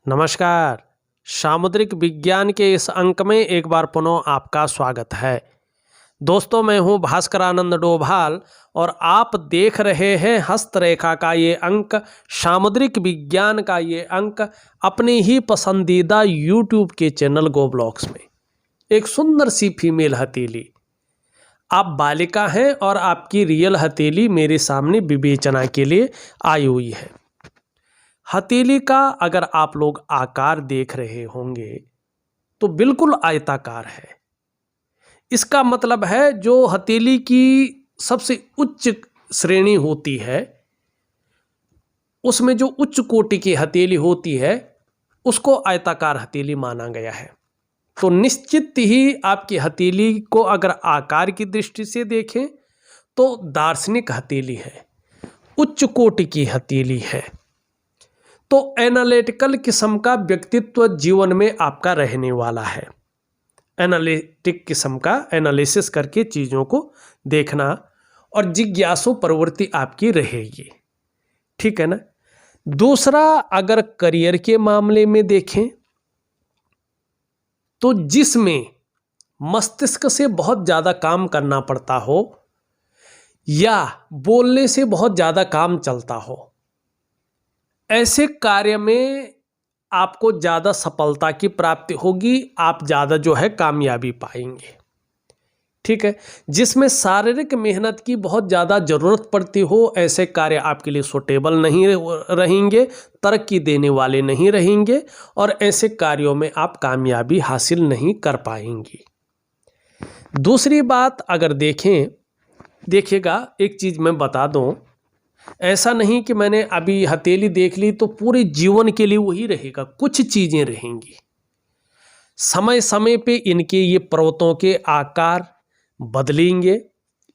नमस्कार। सामुद्रिक विज्ञान के इस अंक में एक बार पुनः आपका स्वागत है। दोस्तों, मैं हूं भास्कर आनंद डोभाल और आप देख रहे हैं हस्तरेखा का ये अंक, सामुद्रिक विज्ञान का ये अंक अपनी ही पसंदीदा यूट्यूब के चैनल गो ब्लॉग्स में। एक सुंदर सी फीमेल हथेली, आप बालिका हैं और आपकी रियल हथेली मेरे सामने विवेचना के लिए आई हुई है। हथेली का अगर आप लोग आकार देख रहे होंगे तो बिल्कुल आयताकार है। इसका मतलब है जो हथेली की सबसे उच्च श्रेणी होती है उसमें जो उच्च कोटि की हथेली होती है उसको आयताकार हथेली माना गया है। तो निश्चित ही आपकी हथेली को अगर आकार की दृष्टि से देखें तो दार्शनिक हथेली है, उच्च कोटि की हथेली है। तो एनालिटिकल किस्म का व्यक्तित्व जीवन में आपका रहने वाला है। एनालिटिक किस्म का एनालिसिस करके चीज़ों को देखना और जिज्ञासु प्रवृत्ति आपकी रहेगी, ठीक है ना। दूसरा, अगर करियर के मामले में देखें तो जिसमें मस्तिष्क से बहुत ज़्यादा काम करना पड़ता हो या बोलने से बहुत ज़्यादा काम चलता हो, ऐसे कार्य में आपको ज़्यादा सफलता की प्राप्ति होगी, आप ज़्यादा जो है कामयाबी पाएंगे, ठीक है। जिसमें शारीरिक मेहनत की बहुत ज़्यादा ज़रूरत पड़ती हो, ऐसे कार्य आपके लिए सूटेबल नहीं रहेंगे, तरक्की देने वाले नहीं रहेंगे और ऐसे कार्यों में आप कामयाबी हासिल नहीं कर पाएंगी। दूसरी बात अगर देखिएगा, एक चीज़ मैं बता दूं, ऐसा नहीं कि मैंने अभी हथेली देख ली तो पूरे जीवन के लिए वही रहेगा। कुछ चीज़ें रहेंगी, समय समय पे इनके ये पर्वतों के आकार बदलेंगे,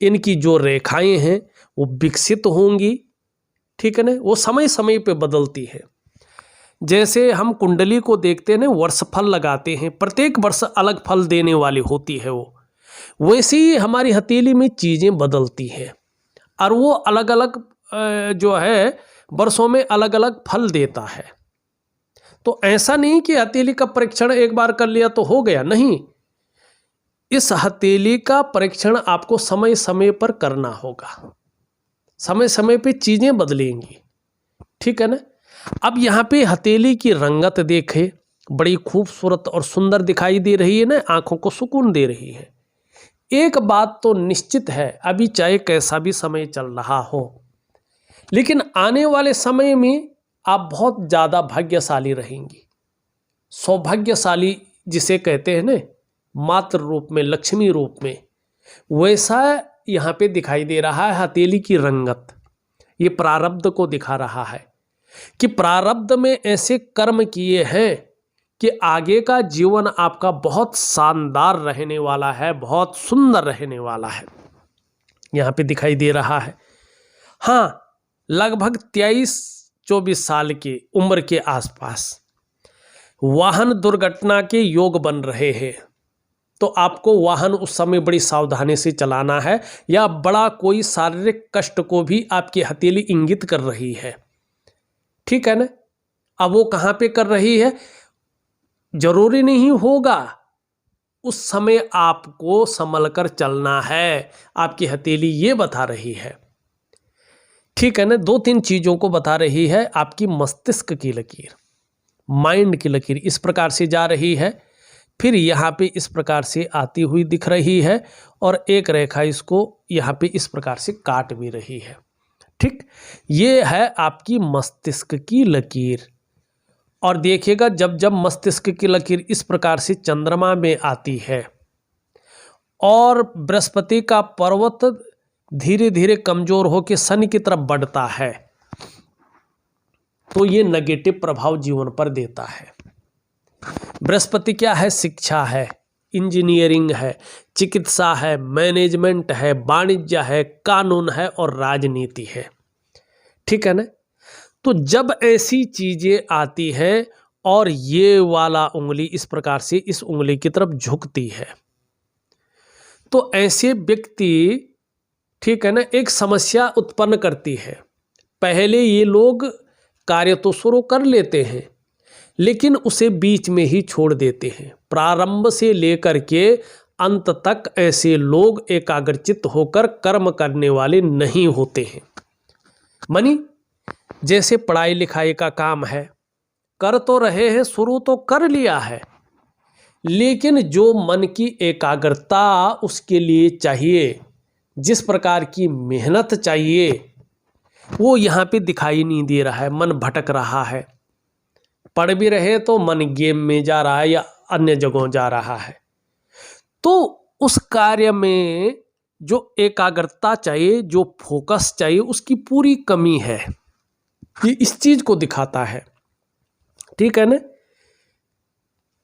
इनकी जो रेखाएं हैं वो विकसित होंगी, ठीक है ना। वो समय समय पे बदलती है। जैसे हम कुंडली को देखते हैं ना, वर्ष फल लगाते हैं, प्रत्येक वर्ष अलग फल देने वाली होती है वो, वैसे ही हमारी हथेली में चीज़ें बदलती हैं और वो अलग अलग जो है वर्षों में अलग अलग फल देता है। तो ऐसा नहीं कि हथेली का परीक्षण एक बार कर लिया तो हो गया, नहीं। इस हथेली का परीक्षण आपको समय समय पर करना होगा, समय समय पे चीजें बदलेंगी, ठीक है ना। अब यहाँ पे हथेली की रंगत देखे, बड़ी खूबसूरत और सुंदर दिखाई दे रही है ना, आंखों को सुकून दे रही है। एक बात तो निश्चित है, अभी चाहे कैसा भी समय चल रहा हो, लेकिन आने वाले समय में आप बहुत ज़्यादा भाग्यशाली रहेंगी। सौभाग्यशाली जिसे कहते हैं ना, मातृ रूप में, लक्ष्मी रूप में, वैसा यहाँ पे दिखाई दे रहा है। हथेली की रंगत ये प्रारब्ध को दिखा रहा है कि प्रारब्ध में ऐसे कर्म किए हैं कि आगे का जीवन आपका बहुत शानदार रहने वाला है, बहुत सुंदर रहने वाला है, यहाँ पे दिखाई दे रहा है। हाँ, लगभग 23-24 साल की उम्र के आसपास वाहन दुर्घटना के योग बन रहे हैं, तो आपको वाहन उस समय बड़ी सावधानी से चलाना है, या बड़ा कोई शारीरिक कष्ट को भी आपकी हथेली इंगित कर रही है, ठीक है ना। अब वो कहाँ पे कर रही है, जरूरी नहीं होगा, उस समय आपको संभल कर चलना है, आपकी हथेली ये बता रही है, ठीक है ना। 2-3 चीज़ों को बता रही है। आपकी मस्तिष्क की लकीर, माइंड की लकीर इस प्रकार से जा रही है, फिर यहाँ पे इस प्रकार से आती हुई दिख रही है और एक रेखा इसको यहाँ पे इस प्रकार से काट भी रही है, ठीक। ये है आपकी मस्तिष्क की लकीर। और देखिएगा, जब जब मस्तिष्क की लकीर इस प्रकार से चंद्रमा में आती है और बृहस्पति का पर्वत धीरे धीरे कमजोर होकर शनि की तरफ बढ़ता है, तो ये नेगेटिव प्रभाव जीवन पर देता है। बृहस्पति क्या है, शिक्षा है, इंजीनियरिंग है, चिकित्सा है, मैनेजमेंट है, वाणिज्य है, कानून है और राजनीति है, ठीक है ना। तो जब ऐसी चीजें आती हैं और ये वाला उंगली इस प्रकार से इस उंगली की तरफ झुकती है, तो ऐसे व्यक्ति, ठीक है ना, एक समस्या उत्पन्न करती है। पहले ये लोग कार्य तो शुरू कर लेते हैं, लेकिन उसे बीच में ही छोड़ देते हैं। प्रारंभ से लेकर के अंत तक ऐसे लोग एकाग्रचित्त होकर कर्म करने वाले नहीं होते हैं। मानी जैसे पढ़ाई लिखाई का काम है, कर तो रहे हैं, शुरू तो कर लिया है, लेकिन जो मन की एकाग्रता उसके लिए चाहिए, जिस प्रकार की मेहनत चाहिए, वो यहाँ पे दिखाई नहीं दे रहा है। मन भटक रहा है, पढ़ भी रहे तो मन गेम में जा रहा है या अन्य जगहों जा रहा है। तो उस कार्य में जो एकाग्रता चाहिए, जो फोकस चाहिए, उसकी पूरी कमी है। ये इस चीज को दिखाता है, ठीक है ना।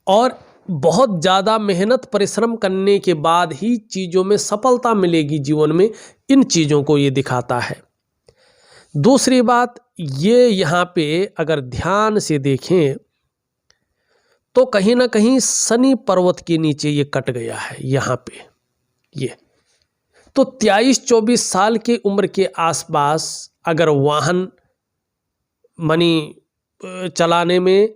और बहुत ज्यादा मेहनत परिश्रम करने के बाद ही चीजों में सफलता मिलेगी जीवन में, इन चीजों को ये दिखाता है। दूसरी बात, ये यहाँ पे अगर ध्यान से देखें तो कहीं ना कहीं शनि पर्वत के नीचे ये कट गया है। यहाँ पे ये तो 23-24 साल की उम्र के आसपास अगर वाहन मनी चलाने में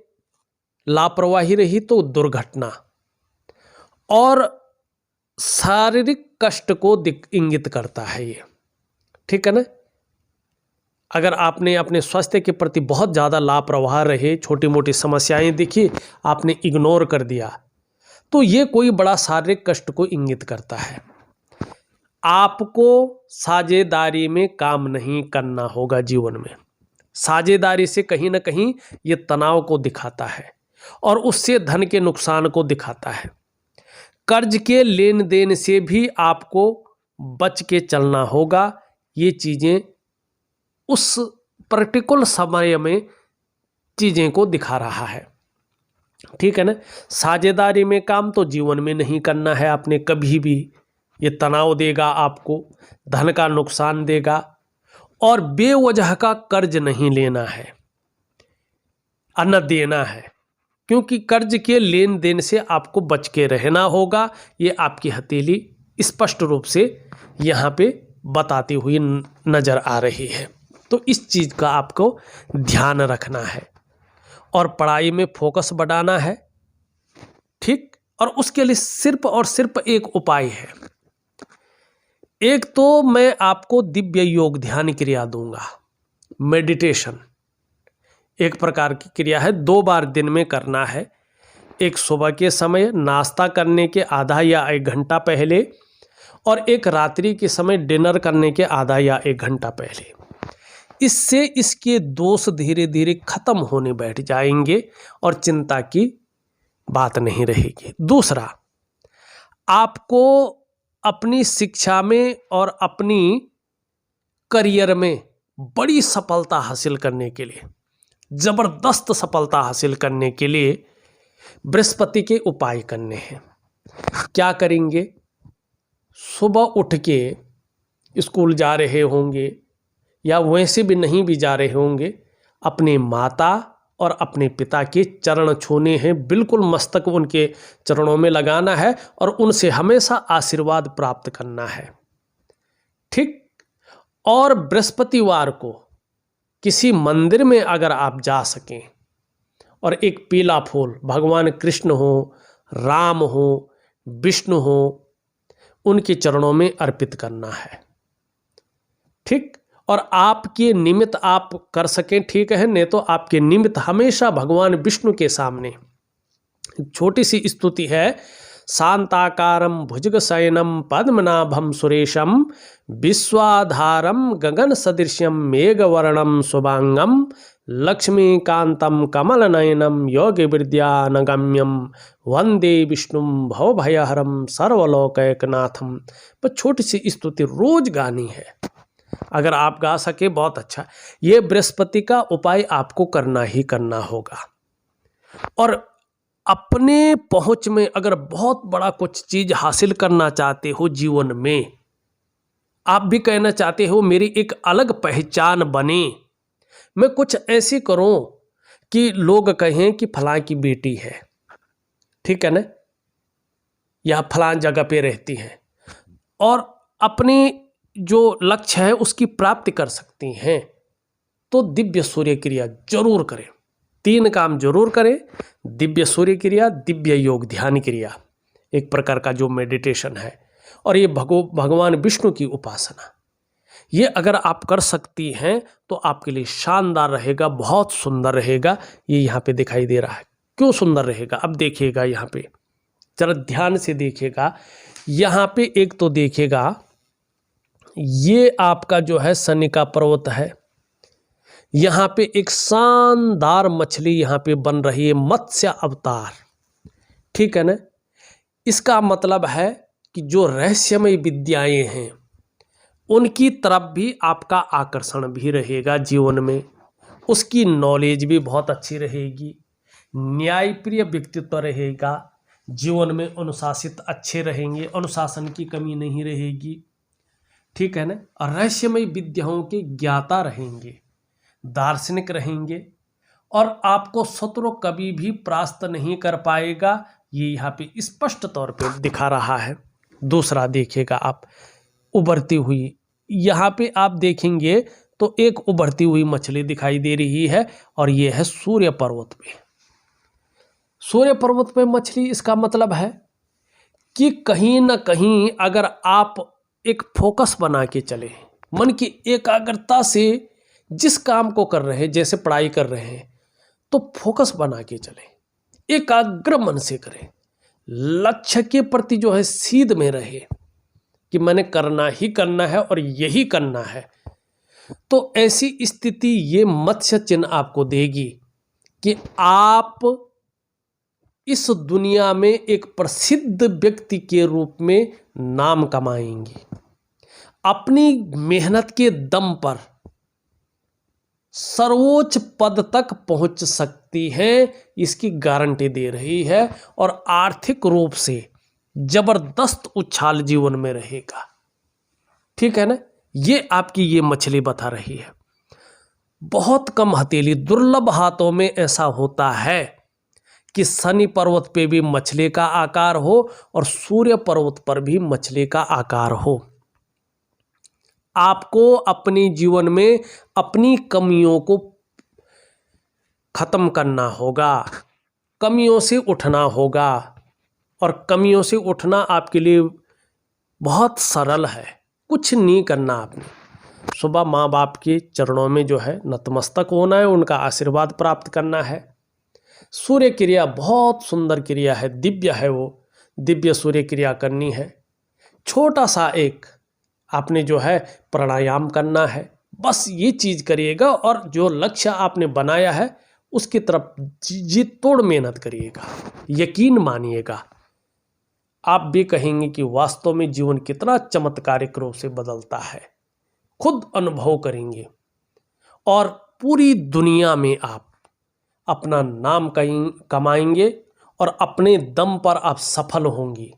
लापरवाही रही तो दुर्घटना और शारीरिक कष्ट को इंगित करता है ये, ठीक है ना। अगर आपने अपने स्वास्थ्य के प्रति बहुत ज़्यादा लापरवाह रहे, छोटी मोटी समस्याएं दिखी, आपने इग्नोर कर दिया, तो ये कोई बड़ा शारीरिक कष्ट को इंगित करता है। आपको साझेदारी में काम नहीं करना होगा जीवन में। साझेदारी से कहीं ना कहीं ये तनाव को दिखाता है और उससे धन के नुकसान को दिखाता है। कर्ज के लेन देन से भी आपको बच के चलना होगा। ये चीज़ें उस पर्टिकुलर समय में चीज़ें को दिखा रहा है, ठीक है ना। साझेदारी में काम तो जीवन में नहीं करना है आपने कभी भी। ये तनाव देगा आपको, धन का नुकसान देगा, और बेवजह का कर्ज नहीं लेना है, न देना है, क्योंकि कर्ज के लेन देन से आपको बच के रहना होगा। ये आपकी हथेली स्पष्ट रूप से यहाँ पे बताती हुई नजर आ रही है। तो इस चीज़ का आपको ध्यान रखना है और पढ़ाई में फोकस बढ़ाना है, ठीक। और उसके लिए सिर्फ और सिर्फ एक उपाय है। एक तो मैं आपको दिव्य योग ध्यान क्रिया दूंगा। मेडिटेशन एक प्रकार की क्रिया है, 2 बार दिन में करना है। एक सुबह के समय नाश्ता करने के आधा या 1 घंटा पहले, और एक रात्रि के समय डिनर करने के आधा या 1 घंटा पहले। इससे इसके दोष धीरे धीरे खत्म होने बैठ जाएंगे और चिंता की बात नहीं रहेगी। दूसरा, आपको अपनी शिक्षा में और अपनी करियर में बड़ी सफलता हासिल करने के लिए, जबरदस्त सफलता हासिल करने के लिए बृहस्पति के उपाय करने हैं। क्या करेंगे? सुबह उठ के स्कूल जा रहे होंगे या वैसे भी नहीं भी जा रहे होंगे, अपने माता और अपने पिता के चरण छूने हैं। बिल्कुल मस्तक उनके चरणों में लगाना है और उनसे हमेशा आशीर्वाद प्राप्त करना है, ठीक। और बृहस्पतिवार को किसी मंदिर में अगर आप जा सकें और एक पीला फूल, भगवान कृष्ण हो, राम हो, विष्णु हो, उनके चरणों में अर्पित करना है, ठीक। और आपके निमित्त आप कर सकें, ठीक है, नहीं तो आपके निमित्त हमेशा भगवान विष्णु के सामने छोटी सी स्तुति है। शांताकारं भुजगशयनं पद्मनाभं सुरेशं विश्वाधारं गगन सदृश्यं मेघवर्णं शुभांगं लक्ष्मीकांतं कमलनयनं योगिविद्यानगम्यं वंदे विष्णुं भवभयहरं सर्वलोकैकनाथं। पर छोटी सी स्तुति रोज गानी है। अगर आप गा सके बहुत अच्छा। ये बृहस्पति का उपाय आपको करना ही करना होगा। और अपने पहुंच में अगर बहुत बड़ा कुछ चीज हासिल करना चाहते हो जीवन में, आप भी कहना चाहते हो मेरी एक अलग पहचान बने, मैं कुछ ऐसी करूं कि लोग कहें कि फलां की बेटी है, ठीक है ना, या फलां जगह पे रहती है, और अपनी जो लक्ष्य है उसकी प्राप्ति कर सकती हैं, तो दिव्य सूर्य क्रिया जरूर करें। 3 काम जरूर करें। दिव्य सूर्य क्रिया, दिव्य योग ध्यान क्रिया, एक प्रकार का जो मेडिटेशन है, और ये भगवान विष्णु की उपासना, ये अगर आप कर सकती हैं तो आपके लिए शानदार रहेगा, बहुत सुंदर रहेगा। ये यहाँ पे दिखाई दे रहा है। क्यों सुंदर रहेगा? अब देखिएगा, यहाँ पे जरा ध्यान से देखिएगा। यहाँ पे एक तो देखिएगा, ये आपका जो है शनि का पर्वत है। यहाँ पे एक शानदार मछली यहाँ पे बन रही है, मत्स्य अवतार, ठीक है ना। इसका मतलब है कि जो रहस्यमय विद्याएं हैं उनकी तरफ भी आपका आकर्षण भी रहेगा जीवन में, उसकी नॉलेज भी बहुत अच्छी रहेगी, न्यायप्रिय व्यक्तित्व रहेगा, जीवन में अनुशासित अच्छे रहेंगे, अनुशासन की कमी नहीं रहेगी, ठीक है ना। और रहस्यमय विद्याओं के ज्ञाता रहेंगे, दार्शनिक रहेंगे, और आपको शत्रु कभी भी परास्त नहीं कर पाएगा। ये यहाँ पे स्पष्ट तौर पे दिखा रहा है। दूसरा देखिएगा आप, उभरती हुई, यहाँ पे आप देखेंगे तो एक उभरती हुई मछली दिखाई दे रही है, और ये है सूर्य पर्वत पे। सूर्य पर्वत पे मछली, इसका मतलब है कि कहीं ना कहीं अगर आप एक फोकस बना के चले, मन की एकाग्रता से जिस काम को कर रहे हैं, जैसे पढ़ाई कर रहे हैं, तो फोकस बना के चले, एकाग्र मन से करें, लक्ष्य के प्रति जो है सीध में रहे कि मैंने करना ही करना है और यही करना है। तो ऐसी स्थिति ये मत्स्य चिन्ह आपको देगी कि आप इस दुनिया में एक प्रसिद्ध व्यक्ति के रूप में नाम कमाएंगे। अपनी मेहनत के दम पर सर्वोच्च पद तक पहुंच सकती हैं, इसकी गारंटी दे रही है। और आर्थिक रूप से जबरदस्त उछाल जीवन में रहेगा, ठीक है ना। ये आपकी ये मछली बता रही है। बहुत कम हथेली, दुर्लभ हाथों में ऐसा होता है कि शनि पर्वत पे भी मछली का आकार हो और सूर्य पर्वत पर भी मछली का आकार हो। आपको अपने जीवन में अपनी कमियों को खत्म करना होगा, कमियों से उठना होगा, और कमियों से उठना आपके लिए बहुत सरल है। कुछ नहीं करना आपने, सुबह माँ बाप के चरणों में जो है नतमस्तक होना है, उनका आशीर्वाद प्राप्त करना है। सूर्य क्रिया बहुत सुंदर क्रिया है, दिव्य है, वो दिव्य सूर्य क्रिया करनी है। छोटा सा एक आपने जो है प्राणायाम करना है, बस ये चीज़ करिएगा, और जो लक्ष्य आपने बनाया है उसकी तरफ जी तोड़ मेहनत करिएगा। यकीन मानिएगा, आप भी कहेंगे कि वास्तव में जीवन कितना चमत्कारिक रूप से बदलता है। खुद अनुभव करेंगे, और पूरी दुनिया में आप अपना नाम कमाएंगे, और अपने दम पर आप सफल होंगी,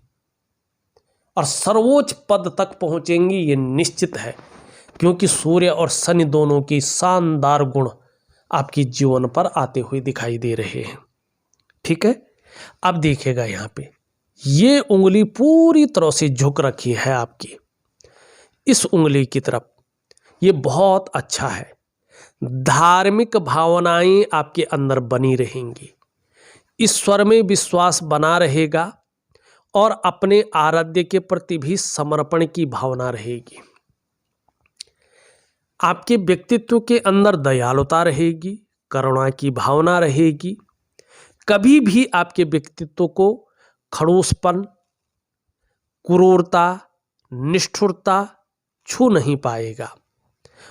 और सर्वोच्च पद तक पहुंचेंगी, ये निश्चित है। क्योंकि सूर्य और शनि दोनों की शानदार गुण आपके जीवन पर आते हुए दिखाई दे रहे हैं, ठीक है। अब देखिएगा, यहाँ पे ये उंगली पूरी तरह से झुक रखी है आपकी इस उंगली की तरफ। ये बहुत अच्छा है। धार्मिक भावनाएं आपके अंदर बनी रहेंगी, ईश्वर में विश्वास बना रहेगा, और अपने आराध्य के प्रति भी समर्पण की भावना रहेगी। आपके व्यक्तित्व के अंदर दयालुता रहेगी, करुणा की भावना रहेगी। कभी भी आपके व्यक्तित्व को खड़ूसपन, क्रूरता, निष्ठुरता छू नहीं पाएगा,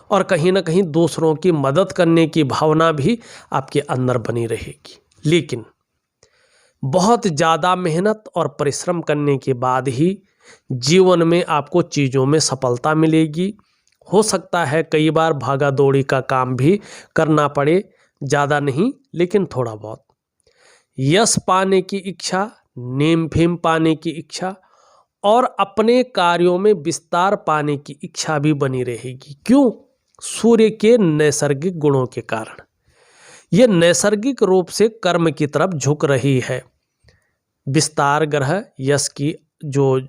और कहीं ना कहीं दूसरों की मदद करने की भावना भी आपके अंदर बनी रहेगी। लेकिन बहुत ज़्यादा मेहनत और परिश्रम करने के बाद ही जीवन में आपको चीज़ों में सफलता मिलेगी। हो सकता है कई बार भागा दौड़ी का काम भी करना पड़े, ज़्यादा नहीं लेकिन थोड़ा बहुत। यश पाने की इच्छा, नेम फेम पाने की इच्छा, और अपने कार्यों में विस्तार पाने की इच्छा भी बनी रहेगी। क्यों? सूर्य के नैसर्गिक गुणों के कारण। यह नैसर्गिक रूप से कर्म की तरफ झुक रही है। विस्तार ग्रह यश की जो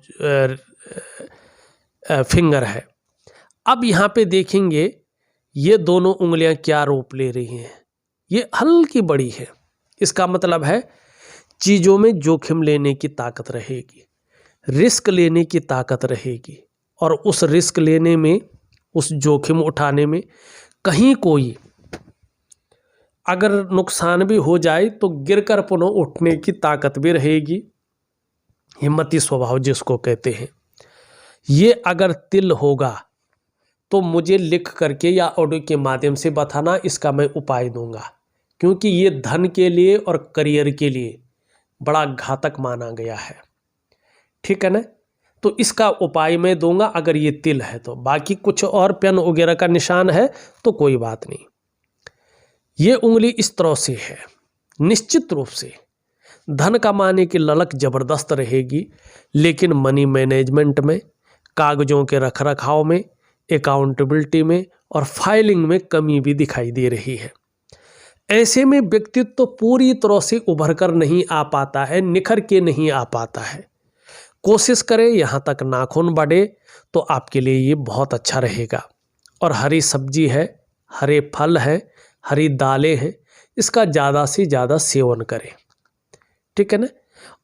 फिंगर है। अब यहाँ पे देखेंगे ये दोनों उंगलियां क्या रूप ले रही हैं। ये हल्की बड़ी है। इसका मतलब है चीज़ों में जोखिम लेने की ताकत रहेगी, रिस्क लेने की ताकत रहेगी, और उस रिस्क लेने में, उस जोखिम उठाने में कहीं कोई अगर नुकसान भी हो जाए तो गिरकर पुनः उठने की ताकत भी रहेगी। हिम्मती स्वभाव जिसको कहते हैं। ये अगर तिल होगा तो मुझे लिख करके या ऑडियो के माध्यम से बताना, इसका मैं उपाय दूंगा, क्योंकि ये धन के लिए और करियर के लिए बड़ा घातक माना गया है। ठीक है ना? तो इसका उपाय मैं दूंगा अगर ये तिल है तो। बाकी कुछ और पेन वगैरह का निशान है तो कोई बात नहीं। ये उंगली इस तरह से है, निश्चित रूप से धन कमाने की ललक जबरदस्त रहेगी, लेकिन मनी मैनेजमेंट में, कागजों के रखरखाव में, अकाउंटेबिलिटी में और फाइलिंग में कमी भी दिखाई दे रही है। ऐसे में व्यक्तित्व तो पूरी तरह से उभर कर नहीं आ पाता है, निखर के नहीं आ पाता है। कोशिश करें यहाँ तक नाखून बढ़े तो आपके लिए ये बहुत अच्छा रहेगा। और हरी सब्जी है, हरे फल है, हरी दालें हैं, इसका ज़्यादा से ज़्यादा सेवन करें। ठीक है ना?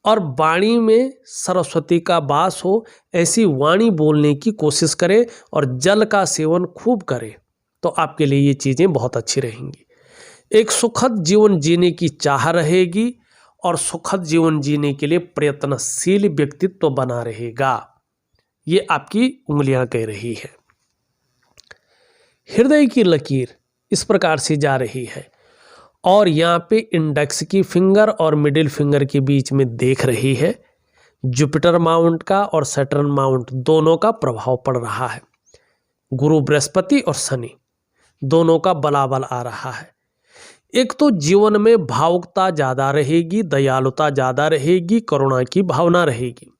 और वाणी में सरस्वती का वास हो, ऐसी वाणी बोलने की कोशिश करें और जल का सेवन खूब करें, तो आपके लिए ये चीज़ें बहुत अच्छी रहेंगी। एक सुखद जीवन जीने की चाह रहेगी और सुखद जीवन जीने के लिए प्रयत्नशील व्यक्तित्व बना रहेगा। ये आपकी उंगलियां कह रही है। हृदय की लकीर इस प्रकार से जा रही है और यहाँ पे इंडेक्स की फिंगर और मिडिल फिंगर के बीच में देख रही है जुपिटर माउंट का और सैटर्न माउंट दोनों का प्रभाव पड़ रहा है। गुरु बृहस्पति और शनि दोनों का बलाबल आ रहा है। एक तो जीवन में भावुकता ज़्यादा रहेगी, दयालुता ज़्यादा रहेगी, करुणा की भावना रहेगी।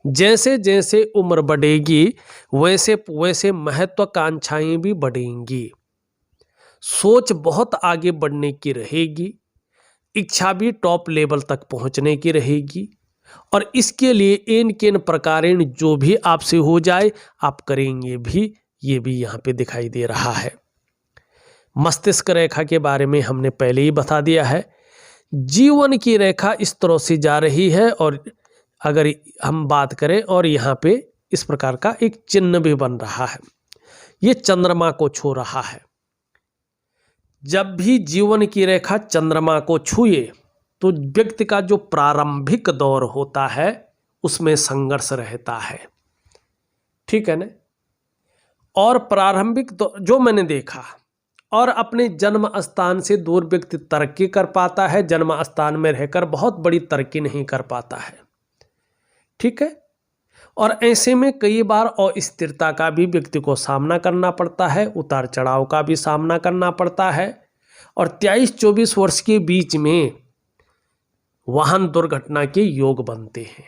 जैसे जैसे उम्र बढ़ेगी वैसे वैसे महत्वाकांक्षाएं भी बढ़ेंगी। सोच बहुत आगे बढ़ने की रहेगी, इच्छा भी टॉप लेवल तक पहुंचने की रहेगी, और इसके लिए इन किन प्रकारेण जो भी आपसे हो जाए आप करेंगे भी, ये भी यहाँ पे दिखाई दे रहा है। मस्तिष्क रेखा के बारे में हमने पहले ही बता दिया है। जीवन की रेखा इस तरह से जा रही है, और अगर हम बात करें और यहाँ पे इस प्रकार का एक चिन्ह भी बन रहा है, ये चंद्रमा को छू रहा है। जब भी जीवन की रेखा चंद्रमा को छुए तो व्यक्ति का जो प्रारंभिक दौर होता है उसमें संघर्ष रहता है। ठीक है ना? और प्रारंभिक जो मैंने देखा, और अपने जन्म स्थान से दूर व्यक्ति तरक्की कर पाता है, जन्म स्थान में रहकर बहुत बड़ी तरक्की नहीं कर पाता है। ठीक है? और ऐसे में कई बार अस्थिरता का भी व्यक्ति को सामना करना पड़ता है, उतार चढ़ाव का भी सामना करना पड़ता है। और 23-24 वर्ष के बीच में वाहन दुर्घटना के योग बनते हैं।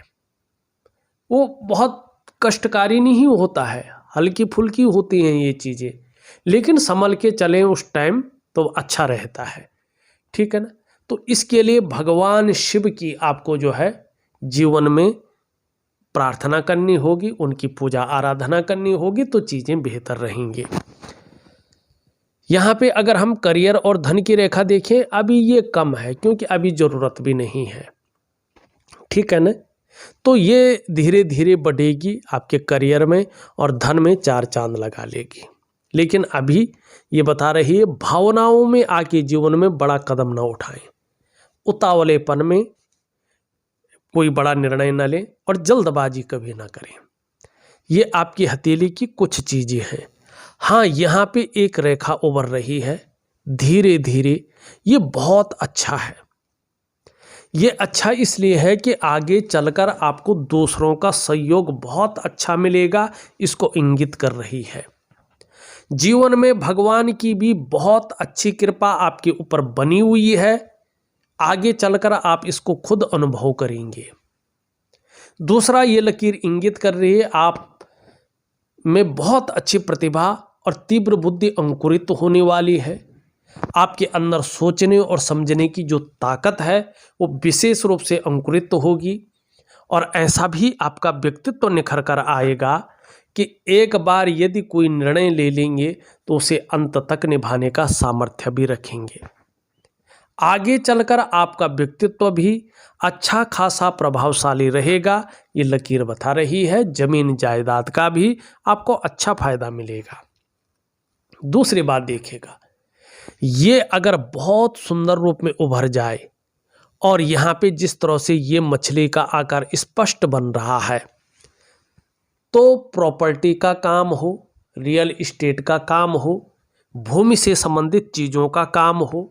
वो बहुत कष्टकारी नहीं होता है, हल्की फुल्की होती हैं ये चीज़ें, लेकिन संभल के चलें उस टाइम तो अच्छा रहता है। ठीक है ना? तो इसके लिए भगवान शिव की आपको जो है जीवन में प्रार्थना करनी होगी, उनकी पूजा आराधना करनी होगी, तो चीज़ें बेहतर रहेंगी। यहाँ पे अगर हम करियर और धन की रेखा देखें, अभी ये कम है क्योंकि अभी ज़रूरत भी नहीं है। ठीक है ना? तो ये धीरे धीरे बढ़ेगी आपके करियर में और धन में 4 चांद लगा लेगी। लेकिन अभी ये बता रही है भावनाओं में आके जीवन में बड़ा कदम ना उठाएं, उतावलेपन में कोई बड़ा निर्णय न लें और जल्दबाजी कभी ना करें। ये आपकी हथेली की कुछ चीज़ें हैं। हाँ, यहाँ पे एक रेखा उभर रही है धीरे धीरे, ये बहुत अच्छा है। ये अच्छा इसलिए है कि आगे चलकर आपको दूसरों का सहयोग बहुत अच्छा मिलेगा, इसको इंगित कर रही है। जीवन में भगवान की भी बहुत अच्छी कृपा आपके ऊपर बनी हुई है, आगे चलकर आप इसको खुद अनुभव करेंगे। दूसरा, ये लकीर इंगित कर रही है आप में बहुत अच्छी प्रतिभा और तीव्र बुद्धि अंकुरित होने वाली है। आपके अंदर सोचने और समझने की जो ताकत है वो विशेष रूप से अंकुरित होगी, और ऐसा भी आपका व्यक्तित्व निखर कर आएगा कि एक बार यदि कोई निर्णय ले लेंगे तो उसे अंत तक निभाने का सामर्थ्य भी रखेंगे। आगे चलकर आपका व्यक्तित्व भी अच्छा खासा प्रभावशाली रहेगा, ये लकीर बता रही है। जमीन जायदाद का भी आपको अच्छा फायदा मिलेगा। दूसरी बात देखिएगा, ये अगर बहुत सुंदर रूप में उभर जाए और यहाँ पे जिस तरह से ये मछली का आकार स्पष्ट बन रहा है, तो प्रॉपर्टी का काम हो, रियल एस्टेट का काम हो, भूमि से संबंधित चीज़ों का काम हो,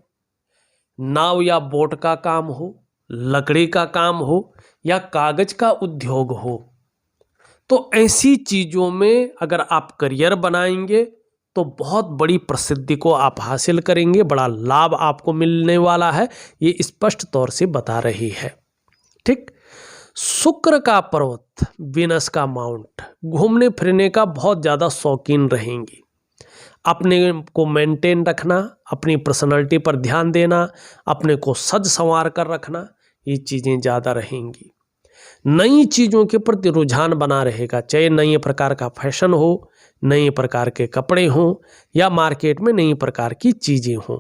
नाव या बोट का काम हो, लकड़ी का काम हो या कागज का उद्योग हो, तो ऐसी चीज़ों में अगर आप करियर बनाएंगे तो बहुत बड़ी प्रसिद्धि को आप हासिल करेंगे, बड़ा लाभ आपको मिलने वाला है, ये स्पष्ट तौर से बता रही है। ठीक, शुक्र का पर्वत, वीनस का माउंट, घूमने फिरने का बहुत ज़्यादा शौकीन रहेंगी। अपने को मेंटेन रखना, अपनी पर्सनालिटी पर ध्यान देना, अपने को सज संवार कर रखना, ये चीज़ें ज़्यादा रहेंगी। नई चीज़ों के प्रति रुझान बना रहेगा, चाहे नए प्रकार का फैशन हो, नए प्रकार के कपड़े हों या मार्केट में नई प्रकार की चीज़ें हों।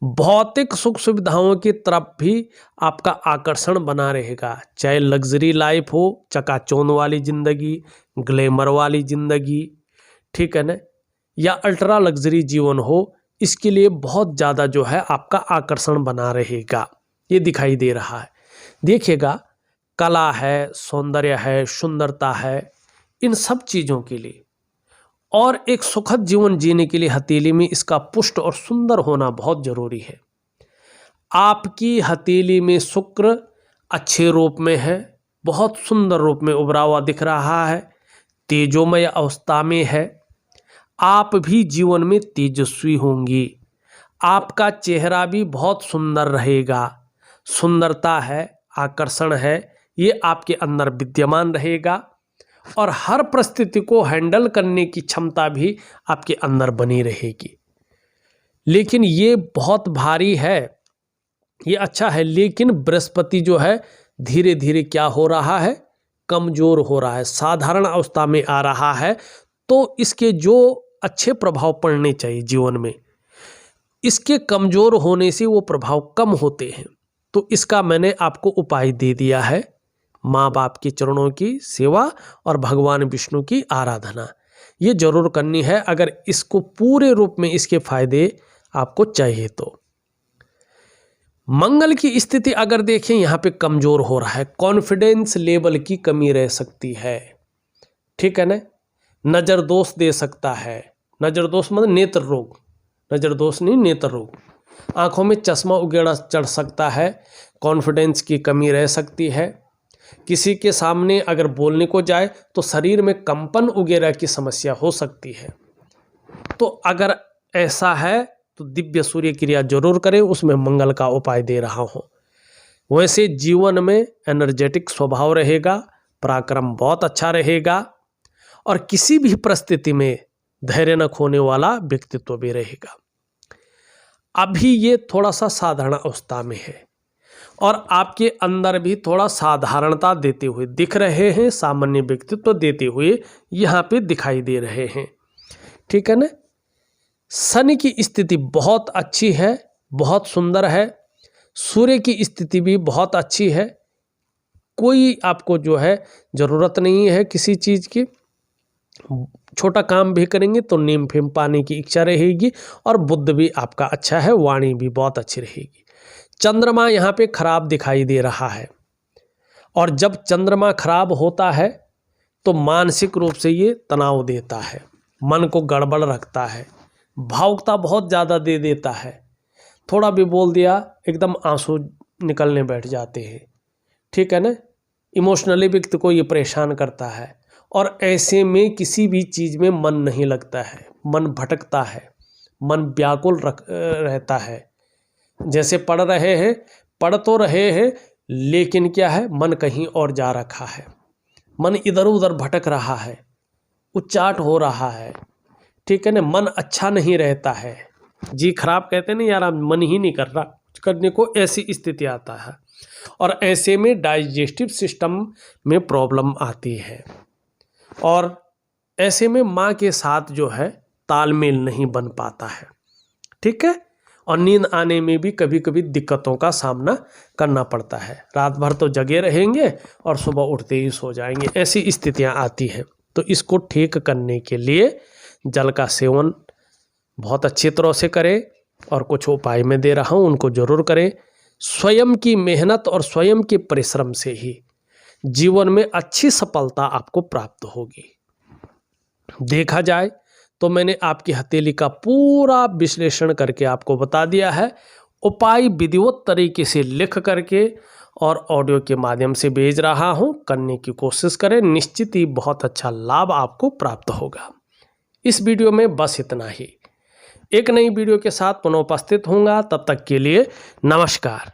भौतिक सुख सुविधाओं की तरफ भी आपका आकर्षण बना रहेगा, चाहे लग्जरी लाइफ हो, चकाचौंध वाली ज़िंदगी, ग्लैमर वाली ज़िंदगी, ठीक है ना, या अल्ट्रा लग्जरी जीवन हो, इसके लिए बहुत ज़्यादा जो है आपका आकर्षण बना रहेगा, ये दिखाई दे रहा है। देखिएगा, कला है, सौंदर्य है, सुंदरता है, इन सब चीज़ों के लिए और एक सुखद जीवन जीने के लिए हथेली में इसका पुष्ट और सुंदर होना बहुत जरूरी है। आपकी हथेली में शुक्र अच्छे रूप में है, बहुत सुंदर रूप में उभरा हुआ दिख रहा है, तेजोमय अवस्था में है। आप भी जीवन में तेजस्वी होंगी, आपका चेहरा भी बहुत सुंदर रहेगा, सुंदरता है, आकर्षण है, ये आपके अंदर विद्यमान रहेगा और हर परिस्थिति को हैंडल करने की क्षमता भी आपके अंदर बनी रहेगी। लेकिन ये बहुत भारी है, ये अच्छा है, लेकिन बृहस्पति जो है धीरे धीरे क्या हो रहा है, कमजोर हो रहा है, साधारण अवस्था में आ रहा है। तो इसके जो अच्छे प्रभाव पड़ने चाहिए जीवन में, इसके कमजोर होने से वो प्रभाव कम होते हैं। तो इसका मैंने आपको उपाय दे दिया है, माँ बाप के चरणों की सेवा और भगवान विष्णु की आराधना, ये जरूर करनी है अगर इसको पूरे रूप में इसके फायदे आपको चाहिए तो। मंगल की स्थिति अगर देखें, यहाँ पे कमजोर हो रहा है, कॉन्फिडेंस लेवल की कमी रह सकती है, ठीक है ना, नज़र दोष दे सकता है, नज़र दोष मतलब नेत्र रोग, नज़र दोष नहीं, नेत्र रोग, आंखों में चश्मा उगेड़ा चढ़ सकता है, कॉन्फिडेंस की कमी रह सकती है, किसी के सामने अगर बोलने को जाए तो शरीर में कंपन वगैरह की समस्या हो सकती है। तो अगर ऐसा है तो दिव्य सूर्य क्रिया जरूर करें, उसमें मंगल का उपाय दे रहा हूँ। वैसे जीवन में एनर्जेटिक स्वभाव रहेगा, पराक्रम बहुत अच्छा रहेगा और किसी भी परिस्थिति में धैर्य न खोने वाला व्यक्तित्व भी रहेगा। अभी ये थोड़ा सा साधारण अवस्था में है और आपके अंदर भी थोड़ा साधारणता देते हुए दिख रहे हैं, सामान्य व्यक्तित्व देते हुए यहाँ पे दिखाई दे रहे हैं, ठीक है ना। शनि की स्थिति बहुत अच्छी है, बहुत सुंदर है, सूर्य की स्थिति भी बहुत अच्छी है, कोई आपको जो है ज़रूरत नहीं है किसी चीज़ की, छोटा काम भी करेंगे तो नीम फेम पाने की इच्छा रहेगी और बुद्ध भी आपका अच्छा है, वाणी भी बहुत अच्छी रहेगी। चंद्रमा यहाँ पे खराब दिखाई दे रहा है और जब चंद्रमा खराब होता है तो मानसिक रूप से ये तनाव देता है, मन को गड़बड़ रखता है, भावुकता बहुत ज़्यादा दे देता है, थोड़ा भी बोल दिया एकदम आंसू निकलने बैठ जाते हैं, ठीक है ना। इमोशनली व्यक्ति को ये परेशान करता है और ऐसे में किसी भी चीज़ में मन नहीं लगता है, मन भटकता है, मन व्याकुल रहता है। जैसे पढ़ रहे हैं, पढ़ तो रहे हैं, लेकिन क्या है, मन कहीं और जा रखा है, मन इधर उधर भटक रहा है, उच्चाट हो रहा है, ठीक है ना, मन अच्छा नहीं रहता है, जी खराब कहते नहीं यार, मन ही नहीं कर रहा कुछ करने को, ऐसी स्थिति आता है और ऐसे में डाइजेस्टिव सिस्टम में प्रॉब्लम आती है और ऐसे में माँ के साथ जो है तालमेल नहीं बन पाता है, ठीक है। और नींद आने में भी कभी कभी दिक्कतों का सामना करना पड़ता है। रात भर तो जगे रहेंगे और सुबह उठते ही सो जाएंगे, ऐसी स्थितियां आती हैं। तो इसको ठीक करने के लिए जल का सेवन बहुत अच्छी तरह से करें, और कुछ उपाय मैं दे रहा हूँ उनको जरूर करें। स्वयं की मेहनत और स्वयं के परिश्रम से ही जीवन में अच्छी सफलता आपको प्राप्त होगी। देखा जाए तो मैंने आपकी हथेली का पूरा विश्लेषण करके आपको बता दिया है। उपाय विधिवत तरीके से लिख करके और ऑडियो के माध्यम से भेज रहा हूँ, करने की कोशिश करें, निश्चित ही बहुत अच्छा लाभ आपको प्राप्त होगा। इस वीडियो में बस इतना ही। एक नई वीडियो के साथ पुनः उपस्थित होऊंगा, तब तक के लिए नमस्कार।